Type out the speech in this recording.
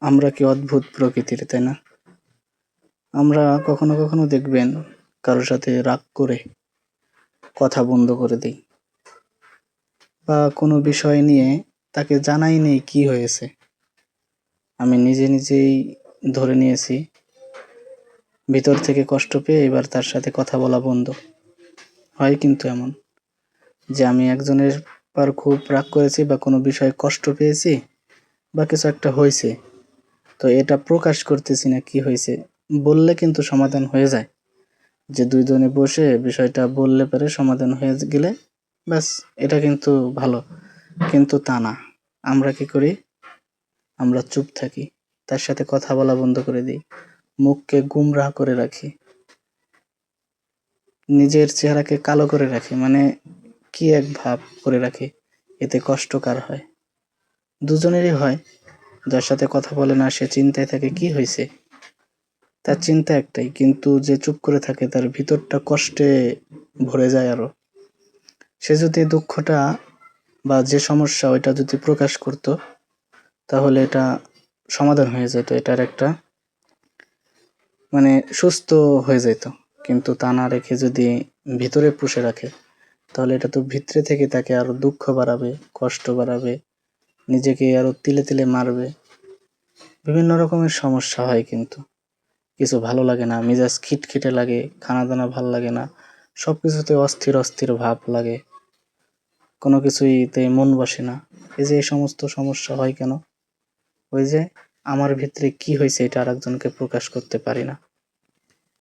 আমরা কি অদ্ভুত প্রকৃতির, তাই না? আমরা কখনো কখনো দেখবেন কারোর সাথে রাগ করে কথা বন্ধ করে দিই, বা কোনো বিষয় নিয়ে তাকে জানাই নেই কি হয়েছে। আমি নিজেই ধরে নিয়েছি, ভিতর থেকে কষ্ট পেয়ে এবার তার সাথে কথা বলা বন্ধ। হয় কিন্তু এমন যে আমি একজনের পর খুব রাগ করেছি বা কোনো বিষয়ে কষ্ট পেয়েছি বা কিছু একটা হয়েছে, তো এটা প্রকাশ করতেছি না কি হয়েছে, বললে কিন্তু সমাধান হয়ে যায়। যে দুইজনে বসে বিষয়টা বললে পরে সমাধান হয়ে গেলে ব্যাস, এটা কিন্তু ভালো। কিন্তু তা না, আমরা কি করি? আমরা চুপ থাকি, তার সাথে কথা বলা বন্ধ করে দিই, মুখকে গুমরাহ করে রাখি, নিজের চেহারাকে কালো করে রাখি, মানে কি এক ভাব করে রাখি। এতে কষ্ট কার হয়? দুজনেরই হয়। যার সাথে কথা বলে না সে চিন্তায় থাকে কি হয়েছে, তার চিন্তা একটাই, কিন্তু যে চুপ করে থাকে তার ভিতরটা কষ্টে ভরে যায় আরো। সে যদি দুঃখটা বা যে সমস্যা ওইটা যদি প্রকাশ করত, তাহলে এটা সমাধান হয়ে যেত, এটার একটা মানে সুস্থ হয়ে যেত। কিন্তু তা না রেখে যদি ভিতরে পুষে রাখে, তাহলে এটা তো ভিতরে থেকে তাকে আরো দুঃখ বাড়াবে, কষ্ট বাড়াবে, নিজেকে আরো তিলে তিলে মারবে। বিভিন্ন রকমের সমস্যা হয়, কিন্তু কিছু ভালো লাগে না, মেজাজ খিটখিটে লাগে, খানা দানা ভাল লাগে না, সবকিছুতে অস্থির অস্থির ভাব লাগে, কোনো কিছুইতে মন বসে না। এই যে এই সমস্ত সমস্যা হয় কেন? ওই যে আমার ভিতরে কি হয়েছে এটা আরেকজনকে প্রকাশ করতে পারি না।